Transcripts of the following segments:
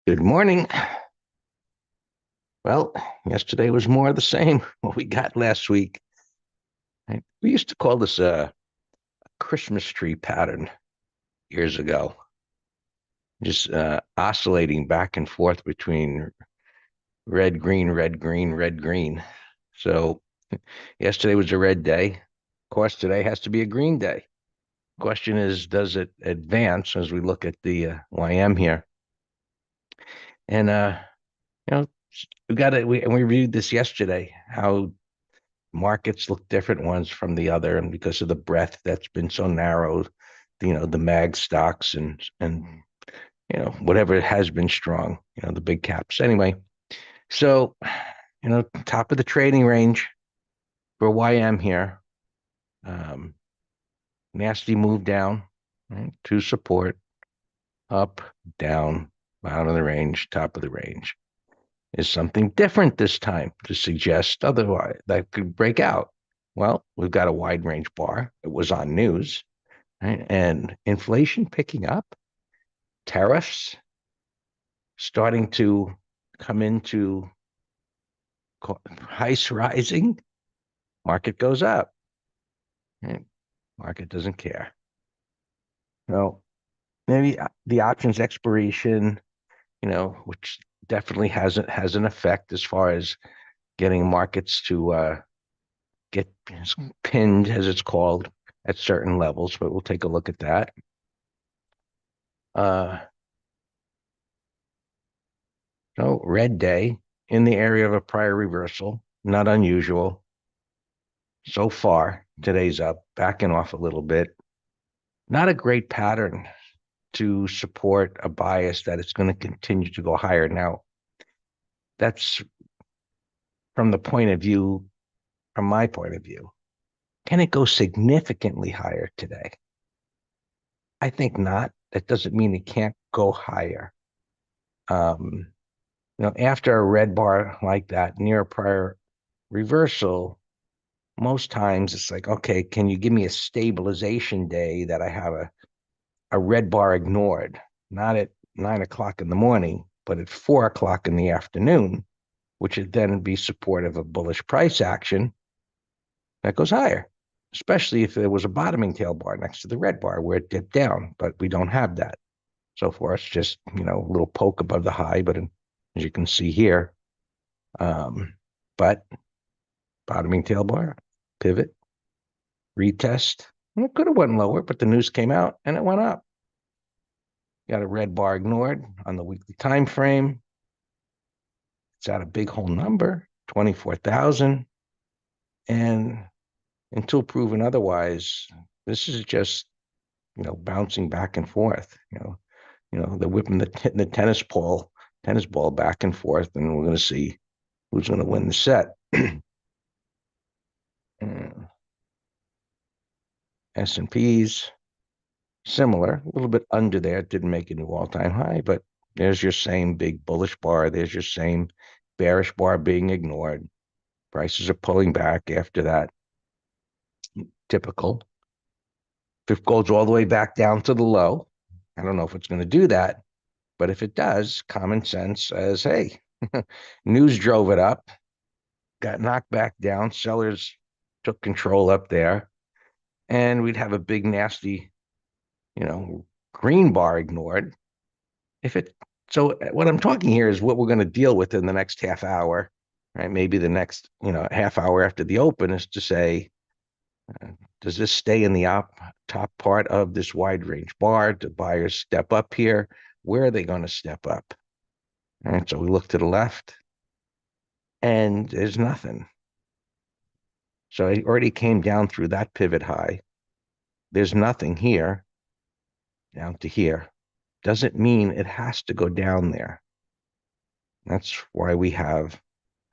Good morning. Well, yesterday was more of the same, what we got last week. Right? We used to call this a Christmas tree pattern years ago, just oscillating back and forth between red, green, red, green, red, green. So yesterday was a red day. Of course, today has to be a green day. Question is, does it advance as we look at the YM here? And you know, we got it. We reviewed this yesterday. How markets look different ones from the other, and because of the breadth that's been so narrow, the mag stocks and whatever has been strong, the big caps. Anyway, so top of the trading range for YM here. Um, Nasty move down, right, to support, up, down, bottom of the range, top of the range. Is something different this time to suggest otherwise that could break out? Well, we've got a wide range bar. It was on news, right? And inflation picking up, tariffs starting to come into price rising, market goes up. Right? Market doesn't care. So maybe the options expiration, which definitely has an effect as far as getting markets to get pinned, as it's called, at certain levels, but we'll take a look at that. Uh, no, red day in the area of a prior reversal, not unusual. So far, today's up, backing off a little bit. Not a great pattern to support a bias that it's going to continue to go higher. Now, that's from the point of view, from my point of view. Can it go significantly higher today? I think not. That doesn't mean it can't go higher. Um, After a red bar like that near a prior reversal, most times it's like, okay, can you give me a stabilization day that I have a red bar ignored, not at 9 o'clock in the morning, but at 4 o'clock in the afternoon, which would then be supportive of bullish price action that goes higher, especially if there was a bottoming tail bar next to the red bar where it dipped down, but we don't have that. So far, it's just, a little poke above the high, but as you can see here, but bottoming tail bar, pivot, retest. And it could have went lower, but the news came out and it went up. Got a red bar ignored on the weekly time frame. It's at a big whole number, 24,000. And until proven otherwise, this is just, bouncing back and forth, they're whipping the tennis ball back and forth, and we're going to see who's going to win the set. S&Ps, similar, a little bit under there. It didn't make a new all-time high, but there's your same big bullish bar. There's your same bearish bar being ignored. Prices are pulling back after that. Typical. If it goes all the way back down to the low, I don't know if it's going to do that, but if it does, common sense says, hey, news drove it up, got knocked back down. Sellers took control up there, and we'd have a big, nasty, green bar ignored. So what I'm talking here is what we're going to deal with in the next half hour, right? Maybe the next, half hour after the open is to say, does this stay in the top part of this wide range bar? Do buyers step up here? Where are they going to step up? All right, so we look to the left, and there's nothing. So I already came down through that pivot high. There's nothing here, down to here. Doesn't mean it has to go down there. That's why we have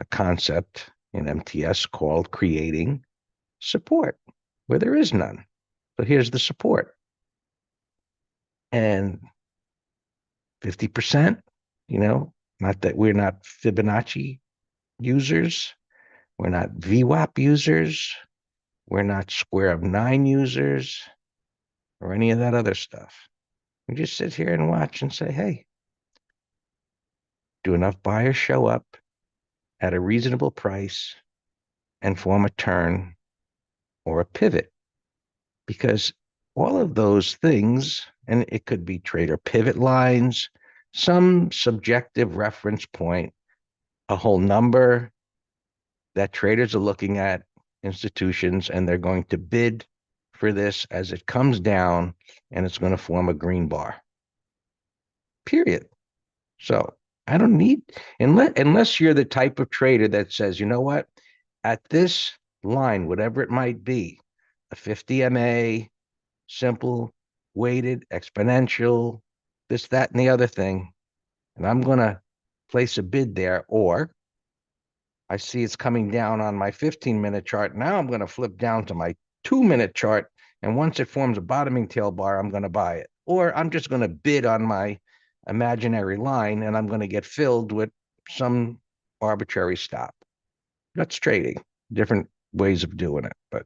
a concept in MTS called creating support, where there is none. So here's the support. And 50%, not that we're not Fibonacci users, we're not VWAP users, we're not square of 9 users, or any of that other stuff. We just sit here and watch and say, hey, Do enough buyers show up at a reasonable price and form a turn or a pivot? Because all of those things, and it could be trader pivot lines, some subjective reference point, a whole number that traders are looking at, institutions, and they're going to bid for this as it comes down, and it's going to form a green bar. Period. So I don't need, unless you're the type of trader that says, you know what, at this line, whatever it might be, a 50 MA, simple, weighted, exponential, this, that, and the other thing, and I'm going to place a bid there, or I see it's coming down on my 15-minute chart. Now I'm going to flip down to my 2-minute chart. And once it forms a bottoming tail bar, I'm going to buy it. Or I'm just going to bid on my imaginary line and I'm going to get filled with some arbitrary stop. That's trading. Different ways of doing it. But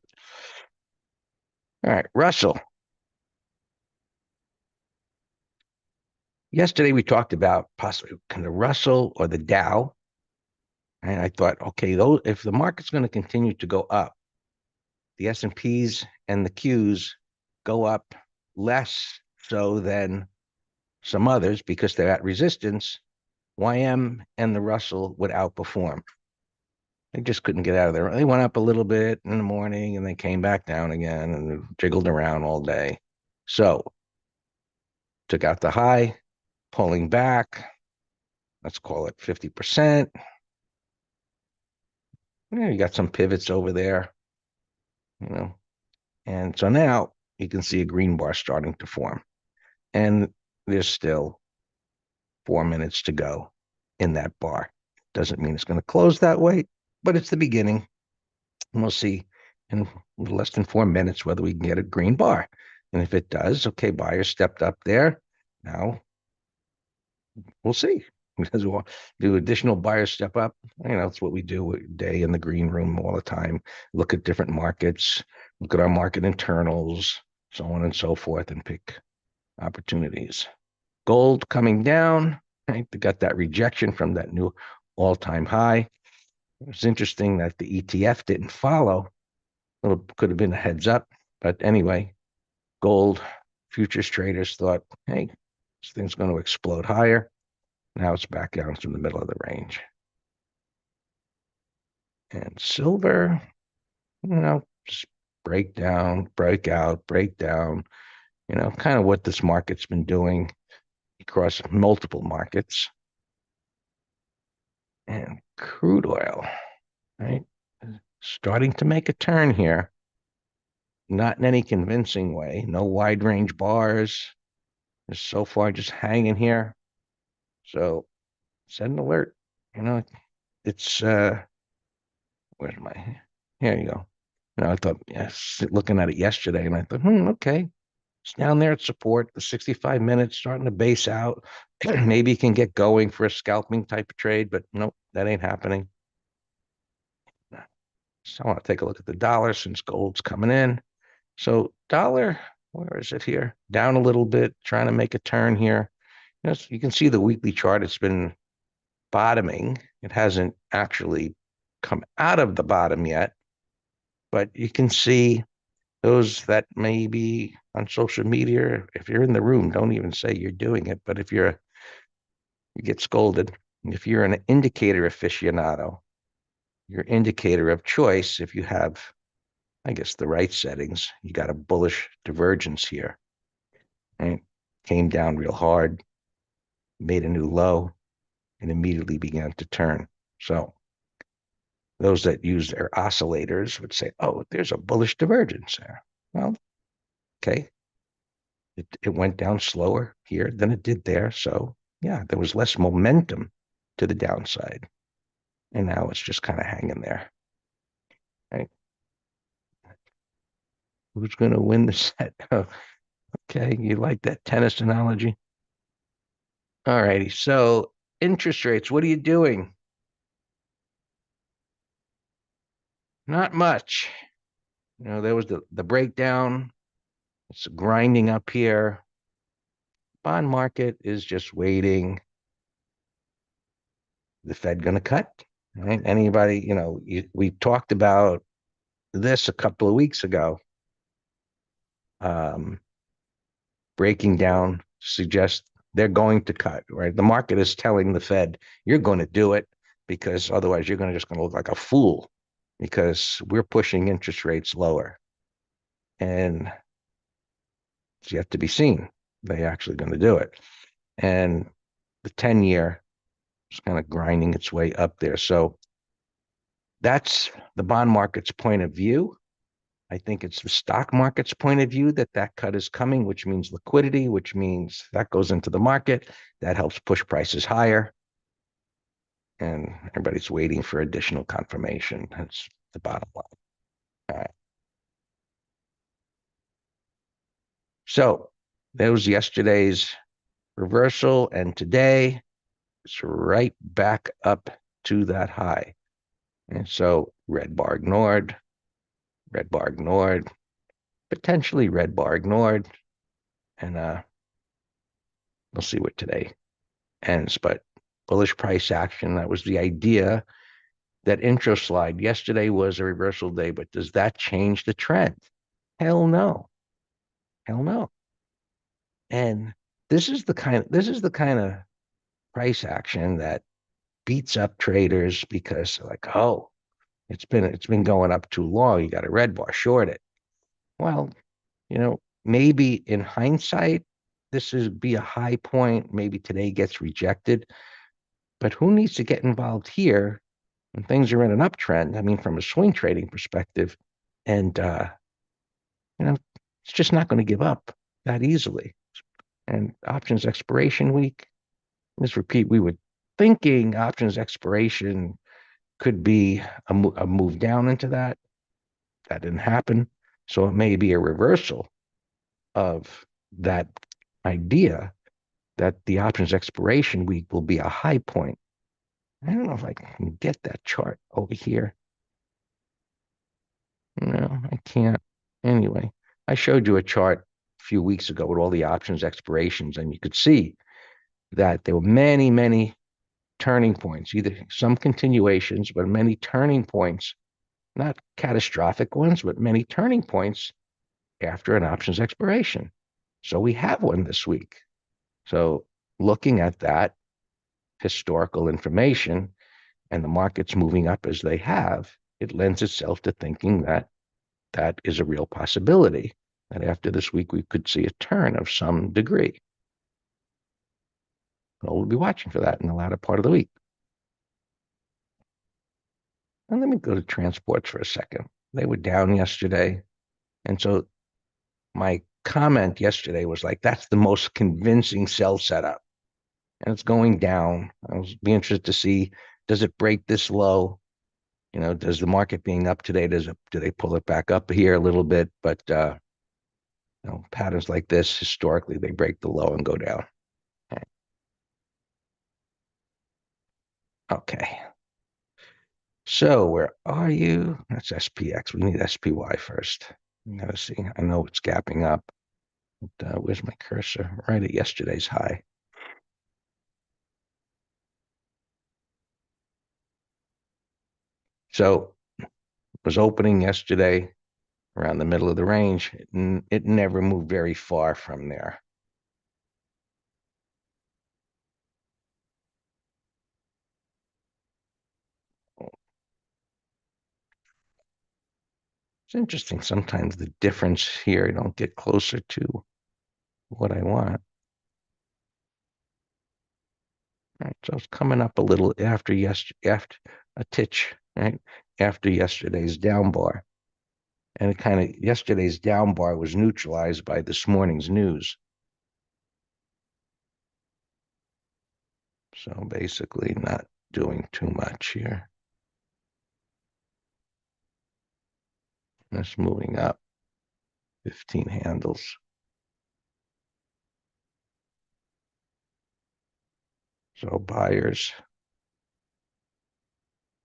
all right, Russell. Yesterday we talked about possibly kind of Russell or the Dow. And I thought, okay, those, if the market's going to continue to go up, the S&Ps and the Qs go up less so than some others because they're at resistance, YM and the Russell would outperform. They just couldn't get out of there. They went up a little bit in the morning and they came back down again and jiggled around all day. So took out the high, pulling back, let's call it 50%. You got some pivots over there, you know. And so now you can see a green bar starting to form. And there's still 4 minutes to go in that bar. Doesn't mean it's going to close that way, but it's the beginning. And we'll see in less than 4 minutes whether we can get a green bar. And if it does, okay, buyers stepped up there. Now we'll see. Because we'll do additional buyers step up. It's what we do a day in the green room all the time. Look at different markets, look at our market internals, so on and so forth, and pick opportunities. Gold coming down, right? They got that rejection from that new all-time high. It's interesting that the ETF didn't follow. Could have been a heads up, but anyway, gold futures traders thought, hey, this thing's going to explode higher. Now it's back down to the middle of the range. And silver, just break down, break out, break down, kind of what this market's been doing across multiple markets. And crude oil, right? Starting to make a turn here. Not in any convincing way. No wide range bars. Just so far just hanging here. So set an alert. It's where's my, here you go. I thought, yes, looking at it yesterday, and I thought, okay. It's down there at support, the 65 minutes, starting to base out. Maybe you can get going for a scalping type of trade, but nope, that ain't happening. So I want to take a look at the dollar since gold's coming in. So dollar, where is it here? Down a little bit, trying to make a turn here. You can see the weekly chart. It's been bottoming. It hasn't actually come out of the bottom yet, but you can see those that may be on social media. If you're in the room, don't even say you're doing it. But if you get scolded. If you're an indicator aficionado, your indicator of choice, if you have, I guess, the right settings, you got a bullish divergence here. Right? Came down real hard, made a new low, and immediately began to turn. So those that use their oscillators would say, oh, there's a bullish divergence there. Well, okay. It went down slower here than it did there. So yeah, there was less momentum to the downside. And now it's just kind of hanging there. Right? Who's going to win the set? Oh, okay, you like that tennis analogy? All righty. So interest rates, what are you doing? Not much. There was the breakdown. It's grinding up here. Bond market is just waiting. the Fed going to cut? Right? Anybody, we talked about this a couple of weeks ago. Um, Breaking down suggests they're going to cut, right? The market is telling the Fed, you're going to do it because otherwise you're just going to look like a fool because we're pushing interest rates lower. And it's yet to be seen. They're actually going to do it. And the 10-year is kind of grinding its way up there. So that's the bond market's point of view. I think it's the stock market's point of view that that cut is coming, which means liquidity, which means that goes into the market. That helps push prices higher. And everybody's waiting for additional confirmation. That's the bottom line. All right. So that was yesterday's reversal. And today it's right back up to that high. And so red bar ignored, potentially red bar ignored. And we'll see what today ends. But bullish price action, that was the idea. That intro slide yesterday was a reversal day, but does that change the trend? Hell no. Hell no. And this is the kind of price action that beats up traders because like, oh, it's been going up too long. You got a red bar, short it. Well, maybe in hindsight, this would be a high point. Maybe today gets rejected. But who needs to get involved here when things are in an uptrend? I mean, from a swing trading perspective, and it's just not going to give up that easily. And options expiration week, let's repeat, we were thinking options expiration could be a move down into that. That didn't happen. So it may be a reversal of that idea that the options expiration week will be a high point. I don't know if I can get that chart over here. No, I can't. Anyway, I showed you a chart a few weeks ago with all the options expirations, and you could see that there were many, many turning points, either some continuations, but many turning points, not catastrophic ones, but many turning points after an options expiration. So we have one this week. So looking at that historical information and the markets moving up as they have, it lends itself to thinking that that is a real possibility, that after this week we could see a turn of some degree. So we'll be watching for that in the latter part of the week. And let me go to transports for a second. They were down yesterday. And so my comment yesterday was like, that's the most convincing sell setup. And it's going down. I'll be interested to see, does it break this low? Does the market being up today, do they pull it back up here a little bit? But patterns like this, historically, they break the low and go down. Okay. So where are you? That's SPX. We need SPY first. You gotta see. I know it's gapping up. But, where's my cursor? Right at yesterday's high. So it was opening yesterday around the middle of the range. It never moved very far from there. It's interesting. Sometimes the difference here, I don't get closer to what I want. All right, so it's coming up a little after a titch, right? After yesterday's down bar. And yesterday's down bar was neutralized by this morning's news. So basically not doing too much here. That's moving up 15 handles. So buyers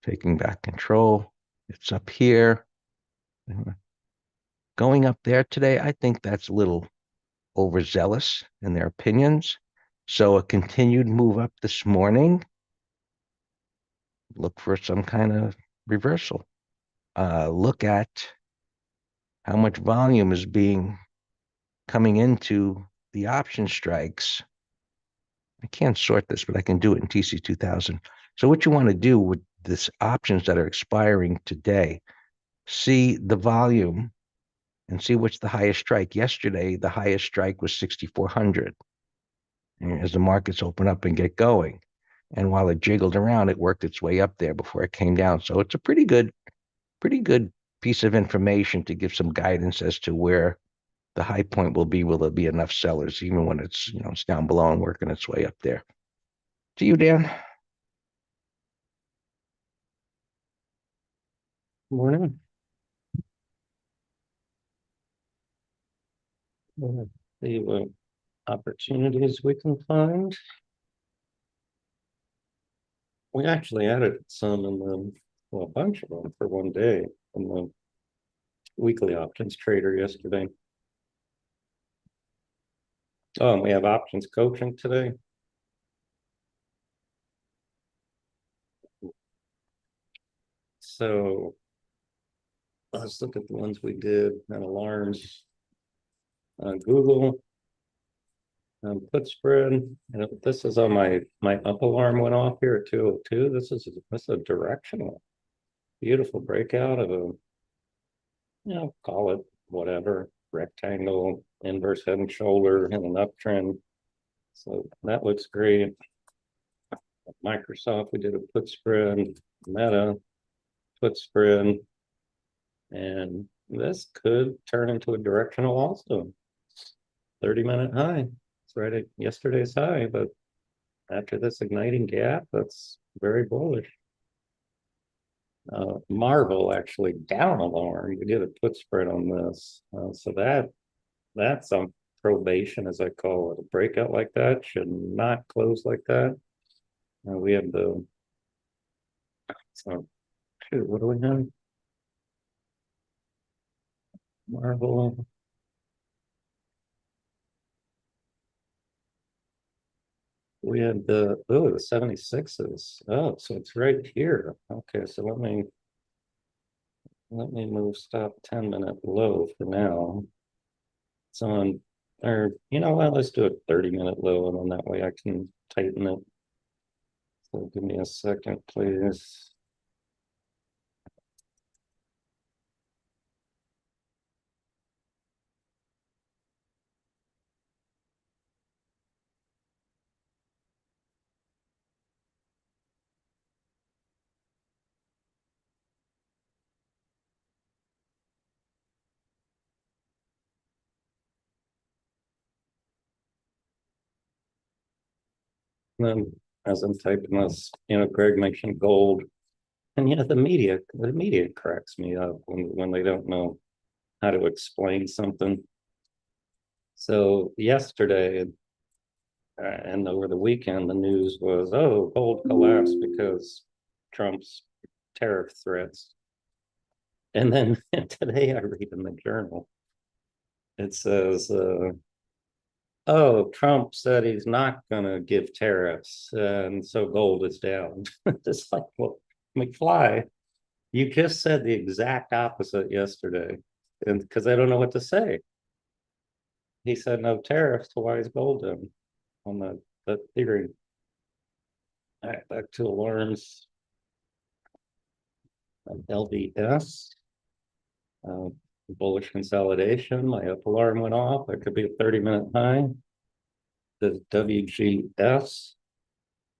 taking back control. It's up here. Going up there today, I think that's a little overzealous in their opinions. So a continued move up this morning look for some kind of reversal. Look at how much volume is being coming into the option strikes. I can't sort this, but I can do it in TC2000. So what you want to do with this options that are expiring today, see the volume and see what's the highest strike. Yesterday, the highest strike was 6,400 as the markets open up and get going. And while it jiggled around, it worked its way up there before it came down. So it's a pretty good piece of information to give some guidance as to where the high point will be. Will there be enough sellers, even when it's it's down below and working its way up there? To you, Dan. Morning. Let's see what opportunities we can find. We actually added some in the, well, a bunch of them for one day in the weekly options trader yesterday. Oh, and we have options coaching today. So let's look at the ones we did and alarms. Google put spread. And this is on my up alarm went off here at 202. This is a directional, beautiful breakout of a, call it whatever, rectangle, inverse head and shoulder, and an uptrend. So that looks great. Microsoft, we did a put spread, Meta, put spread, and this could turn into a directional also. 30-minute high. It's right at yesterday's high, but after this igniting gap, that's very bullish. Marvel actually down alarm. We did a put spread on this, so that's on probation, as I call it. A breakout like that should not close like that. We have the, so shoot, what do we have? Marvel. We had the 76s. Oh, so it's right here. Okay, so let me move stop 10-minute low for now. It's on, or you know what, let's do a 30-minute low, and then that way I can tighten it. So give me a second, please. And then as I'm typing this, Greg mentioned gold. And the media cracks me up when they don't know how to explain something. So yesterday and over the weekend, the news was, oh, gold collapsed because Trump's tariff threats. And then today I read in the journal, it says, oh, Trump said he's not going to give tariffs, and so gold is down. It's like, well, McFly, you just said the exact opposite yesterday, and because I don't know what to say. He said no tariffs, so why is gold down on the theory? All right, back to alarms. LVS, bullish consolidation. My up alarm went off. That could be a 30-minute high. The WGS.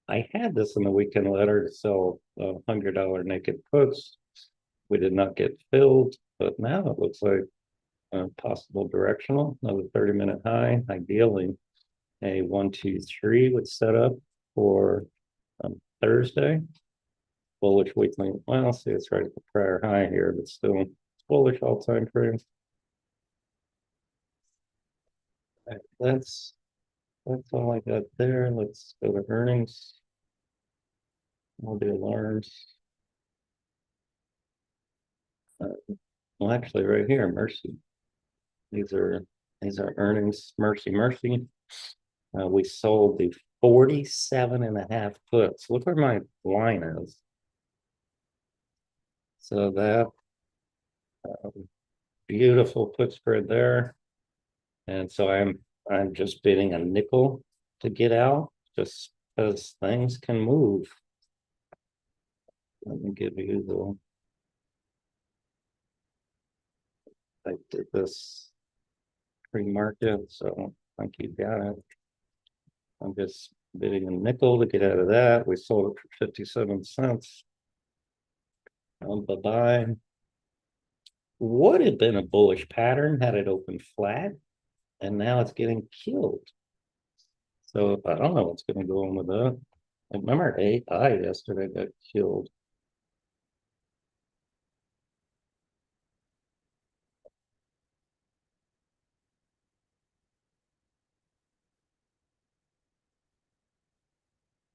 I had this in the weekend letter to sell $100 naked puts. We did not get filled, but now it looks like a possible directional. Another 30-minute high. Ideally, a 1, 2, 3 would set up for Thursday. Bullish weekly. Well, see, it's right at the prior high here, but still it's bullish all time frames. That's all I got there. Let's go to earnings. All the alarms. Well, actually, right here, Mercy. These are earnings. Mercy. We sold the 47.5 puts. Look where my line is. So that beautiful put spread there. And so I'm just bidding a nickel to get out, just because things can move. Let me give you I did this pre-market, so I think you got it. I'm just bidding a nickel to get out of that. We sold it for 57 cents. Bye-bye. Would have been a bullish pattern had it opened flat, and now it's getting killed. So I don't know what's going to go on with that. I remember AI yesterday got killed.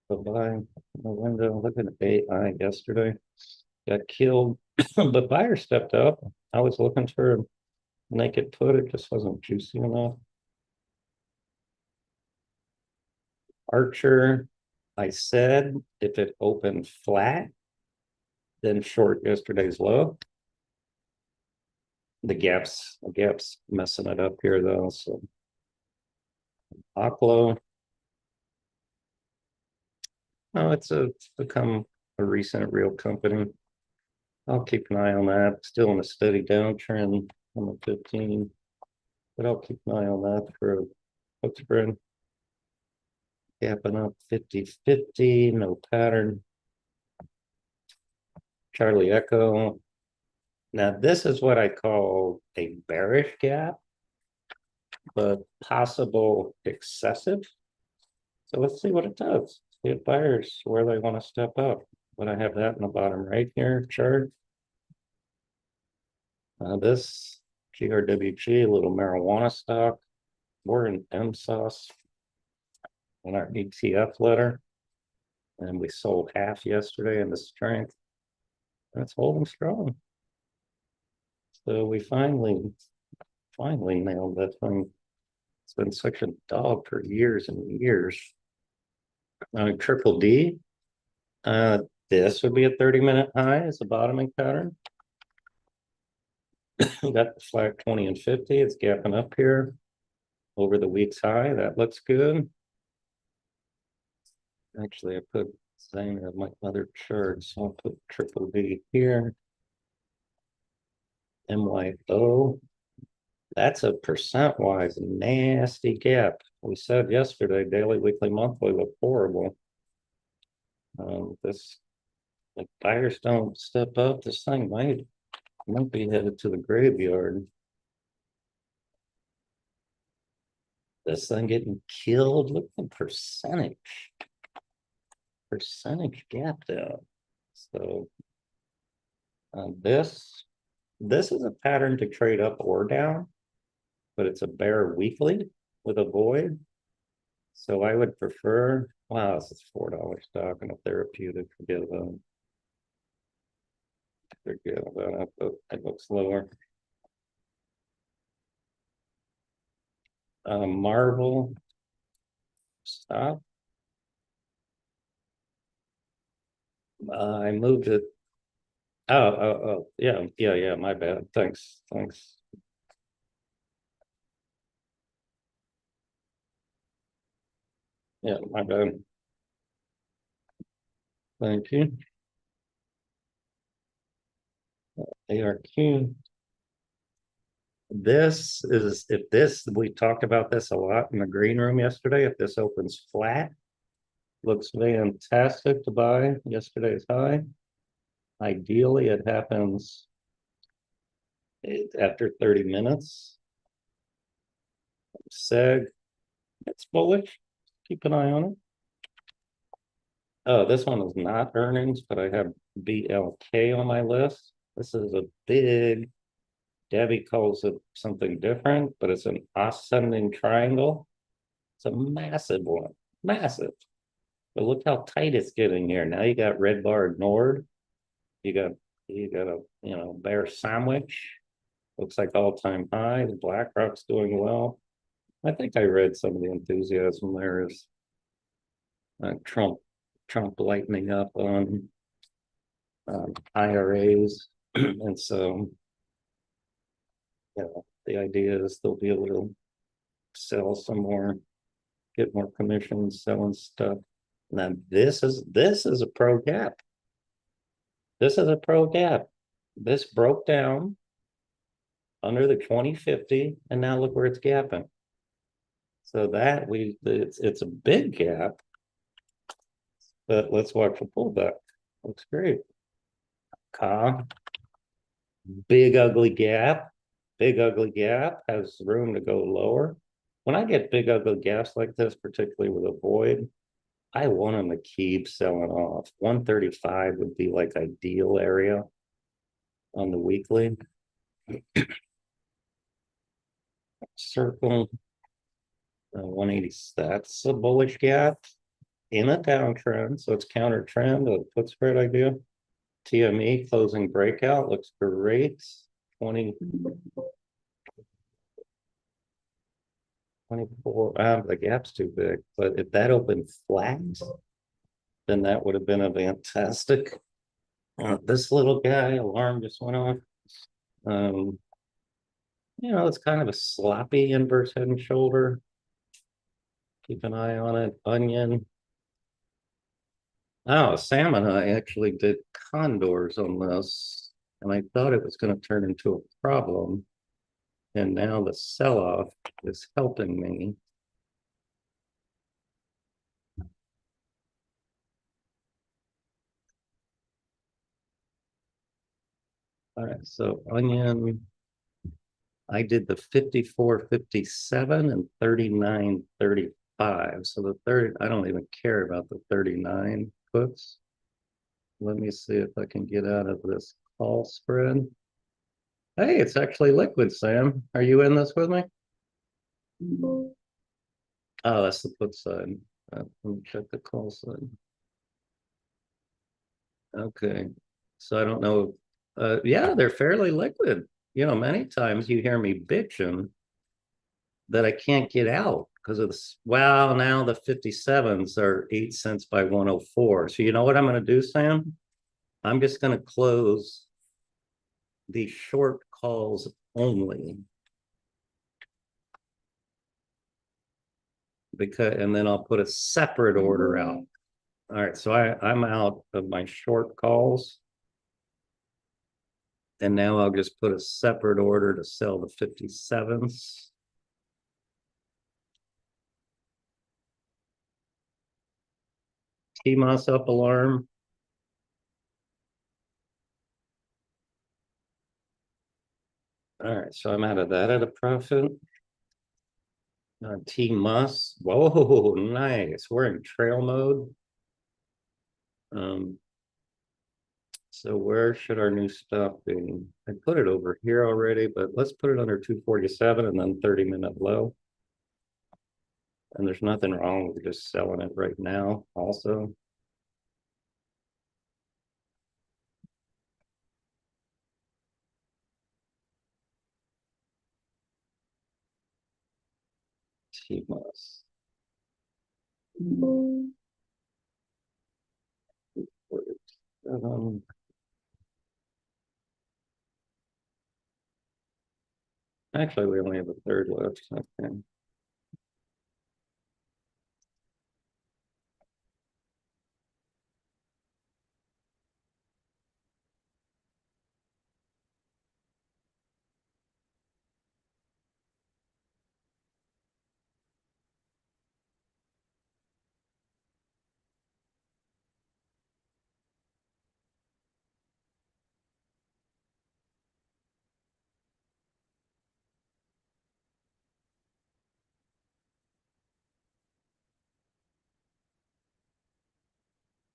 Bye-bye. The window, look at AI yesterday. Got killed, but buyer stepped up. I was looking for a naked put, it just wasn't juicy enough. Archer, I said if it opened flat, then short yesterday's low. The gap's messing it up here though. So Oklo. Oh, it's become a recent real company. I'll keep an eye on that. Still in a steady downtrend on the 15, but I'll keep an eye on that for a put spread. Gapping up 50-50, no pattern. Charlie Echo. Now this is what I call a bearish gap, but possible excessive. So let's see what it does. See if buyers where they want to step up. But I have that in the bottom right here chart. This GRWG, a little marijuana stock. We're in MSOS in our ETF letter. And we sold half yesterday in the strength. That's holding strong. So we finally nailed that thing. It's been such a dog for years and years. Triple D. This would be a 30-minute high as a bottoming pattern. Got the flag 20 and 50. It's gapping up here over the week's high. That looks good. Actually, I put same as my other chart, so I'll put triple D here. MYO. That's a percent-wise nasty gap. We said yesterday, daily, weekly, monthly look horrible. This, if buyers don't step up, this thing might be headed to the graveyard. This thing getting killed. Look at the percentage gap down. So this is a pattern to trade up or down, but it's a bear weekly with a void. So I would prefer, wow, this is $4 stock and a therapeutic, forget about it. It looks lower. Marvel, stop. I moved it. Oh, yeah, my bad. Thanks. Yeah, my bad. Thank you. ARQ. This is, if this, we talked about this a lot in the green room yesterday. If this opens flat, looks fantastic to buy yesterday's high. Ideally, it happens after 30 minutes. SEG, it's bullish. Keep an eye on it. Oh, this one is not earnings, but I have BLK on my list. This is a big, Debbie calls it something different, but it's an ascending triangle. It's a massive one, massive. But look how tight it's getting here. Now you got red bar ignored. You got a bear sandwich. Looks like all-time high. BlackRock's doing well. I think I read some of the enthusiasm there is Trump lightening up on IRAs. And so, the idea is they'll be able to sell some more, get more commissions selling stuff. Now, this is a pro gap. This is a pro gap. This broke down under the 2050, and now look where it's gapping. So that it's a big gap, but let's watch the pullback. Looks great. Big ugly gap. Big ugly gap has room to go lower. When I get big ugly gaps like this, particularly with a void, I want them to keep selling off. 135 would be like ideal area on the weekly. Circle 180. That's a bullish gap in a downtrend, so it's counter trend. A put spread idea. TME closing breakout looks great. 20. 24, the gap's too big, but if that opened flat, then that would have been a fantastic. This little guy, alarm just went off. It's kind of a sloppy inverse head and shoulder. Keep an eye on it. Onion. Oh, Sam and I actually did condors on this, and I thought it was going to turn into a problem. And now the sell-off is helping me. All right, so onion, I did the 54.57 and 39.35. So the third, I don't even care about the 39 puts. Let me see if I can get out of this call spread. Hey, it's actually liquid, Sam. Are you in this with me? Oh, that's the put side. Let me check the call side. Okay. So I don't know. Yeah, they're fairly liquid. Many times you hear me bitching that I can't get out because of this. Well, now the 57s are 8 cents by 104. So you know what I'm going to do, Sam? I'm just going to close the short calls only. And then I'll put a separate order out. All right, so I'm out of my short calls. And now I'll just put a separate order to sell the 57s. TMOS up alarm. All right, so I'm out of that at a profit. TMOS. Whoa, nice. We're in trail mode. So where should our new stop be? I put it over here already, but let's put it under 247 and then 30-minute low. And there's nothing wrong with just selling it right now also. TMOS. Actually, we only have a third left. Okay.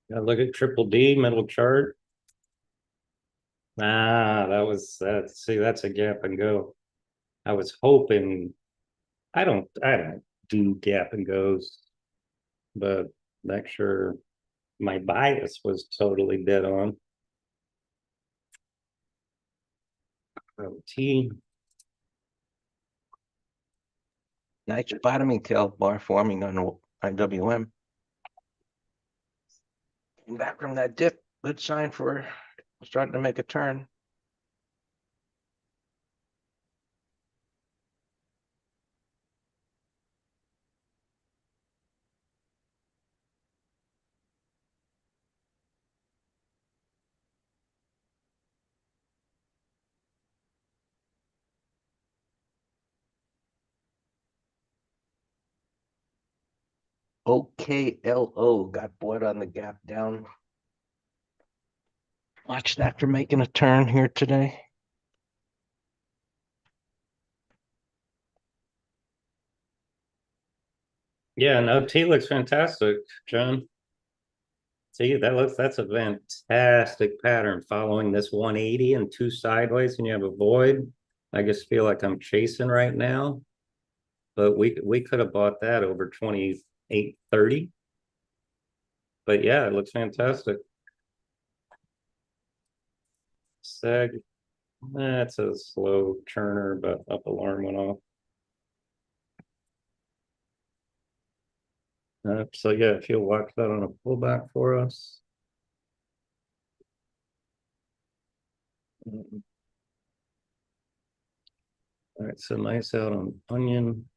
Yeah, look at triple D middle chart. That. See, that's a gap and go. I was hoping. I don't do gap and goes, but make sure my bias was totally dead on. T. Nice bottoming tail bar forming on IWM. Back from that dip, good sign for starting to make a turn. OKLO got bought on the gap down. Watch that for making a turn here today. Yeah, no, T looks fantastic, John. See, that's a fantastic pattern following this 180 and two sideways, and you have a void. I just feel like I'm chasing right now, but we could have bought that over 28.30. But yeah, it looks fantastic. Seg, that's a slow churner, but up alarm went off. So yeah, if you'll watch that on a pullback for us. All right, so nice out on onion.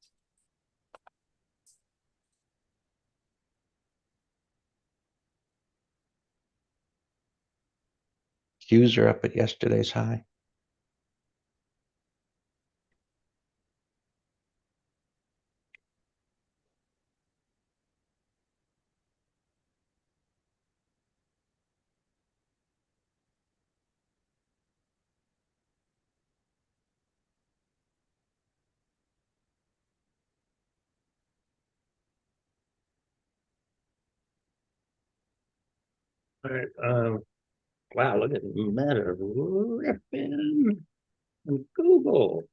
Qs are up at yesterday's high. All right, wow, look at Meta ripping and Google.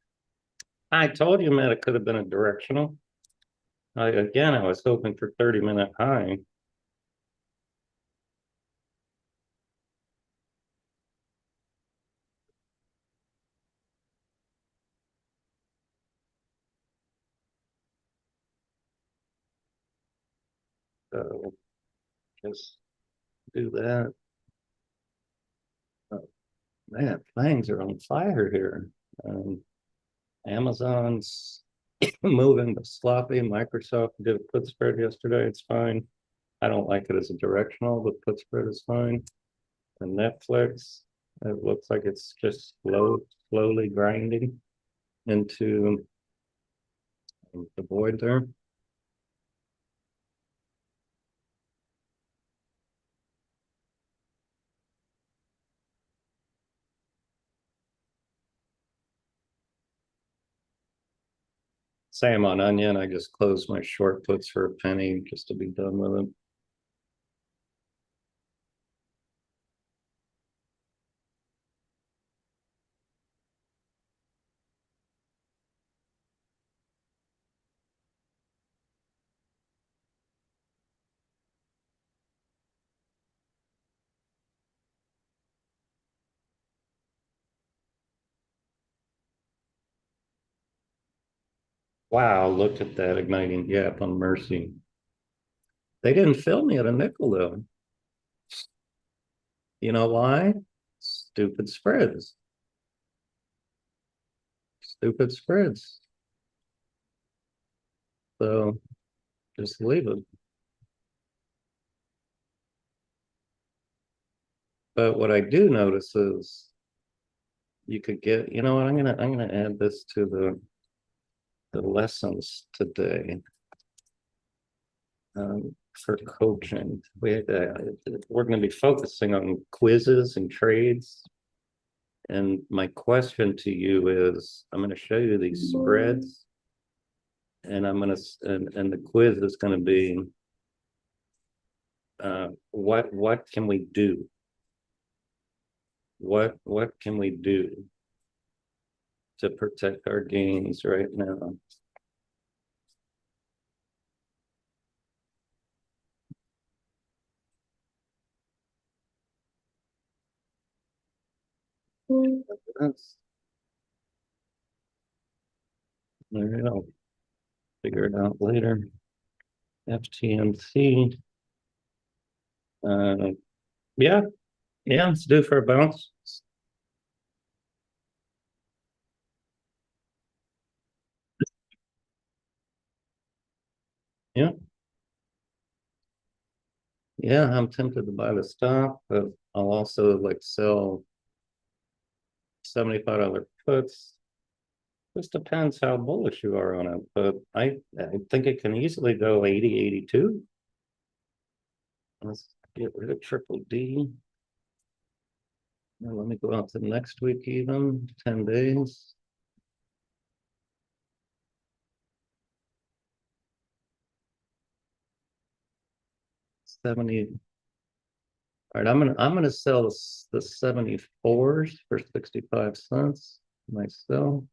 I told you Meta could have been a directional. Again, I was hoping for 30-minute high. So just do that. Oh, man, things are on fire here. Amazon's moving but sloppy. Microsoft did a put spread yesterday. It's fine. I don't like it as a directional, but put spread is fine. And Netflix, it looks like it's just slowly grinding into the void there. Same on onion. I just closed my short puts for a penny just to be done with it. Wow, look at that igniting gap on Mercy. They didn't fill me at a nickel though. You know why? Stupid spreads. Stupid spreads. So just leave it. But what I do notice is you could get, you know what, I'm gonna add this to the lessons today. For coaching. We're going to be focusing on quizzes and trades. And my question to you is, I'm going to show you these spreads, and I'm going to, and the quiz is going to be, what can we do? What can we do to protect our gains right now? That's, there you go. Figure it out later. FTMC. Yeah, yeah, it's due for a bounce. Yeah. Yeah, I'm tempted to buy the stock, but I'll also like sell $75 puts. Just depends how bullish you are on it, but I think it can easily go 80, 82. Let's get rid of triple D. Now let me go out to next week even, 10 days. $70. All right, I'm gonna sell the 74s for 65 cents. Myself.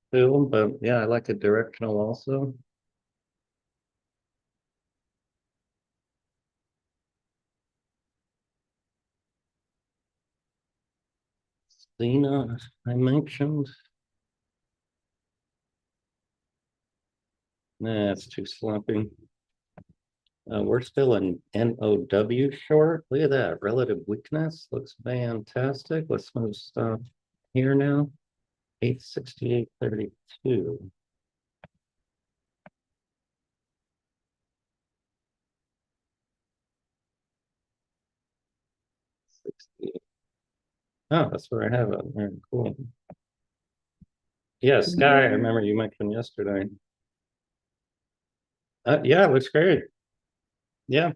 Still, but yeah, I like a directional also. Cena, I mentioned. Nah, it's too slumpy. We're still in NOW short. Look at that relative weakness. Looks fantastic. Let's move stuff here now. 868.32. 60. Oh, that's where I have it. Very cool. Yeah, Sky, I remember you mentioned yesterday. Yeah, it looks great. Yeah.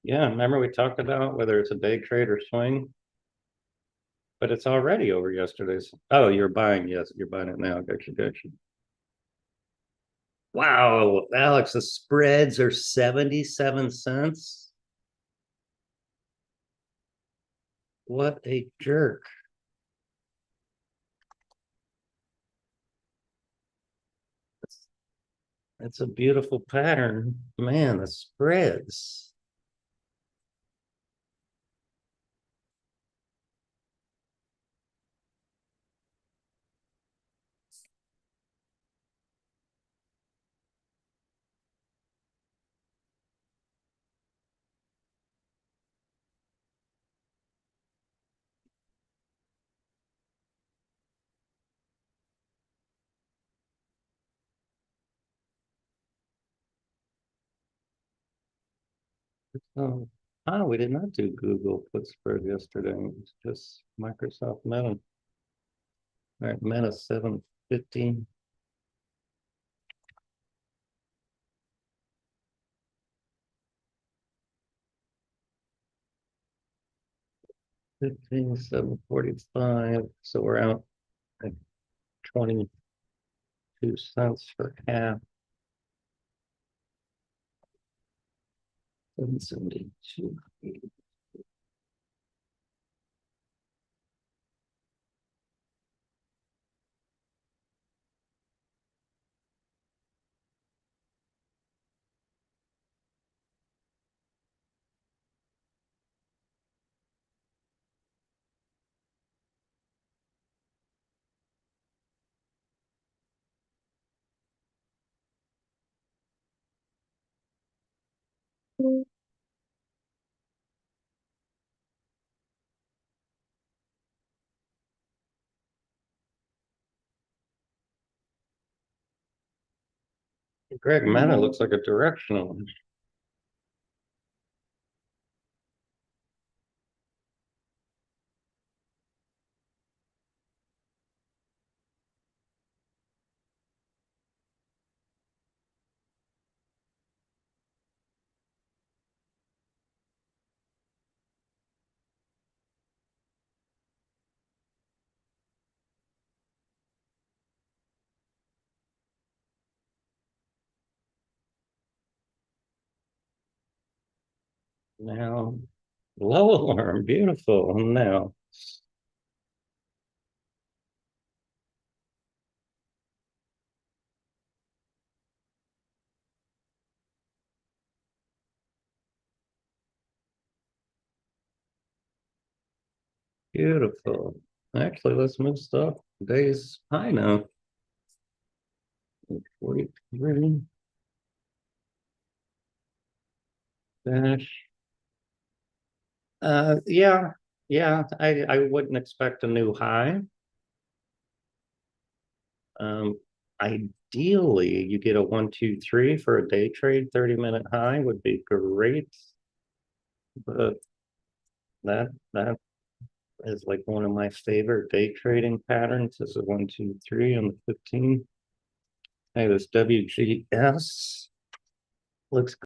Yeah, remember we talked about whether it's a day trade or swing? But it's already over yesterday's. Oh, you're buying, yes, you're buying it now. Gotcha. Wow, Alex, the spreads are 77 cents. What a jerk. That's a beautiful pattern. Man, the spreads. Oh, we did not do Google put spread yesterday. It's just Microsoft Meta. All right, Meta 750. 15, 745. So we're out at 22 cents for half. 772. Greg, Meta looks like a directional. Now, low alarm, beautiful. Now, beautiful. Actually, let's move stuff. Today's high now. 43. Dash. Yeah, I wouldn't expect a new high. I ideally, you get a 1-2-3 for a day trade, 30-minute high would be great. But that is like one of my favorite day trading patterns is a 1-2-3 on the 15. Hey, this WGS looks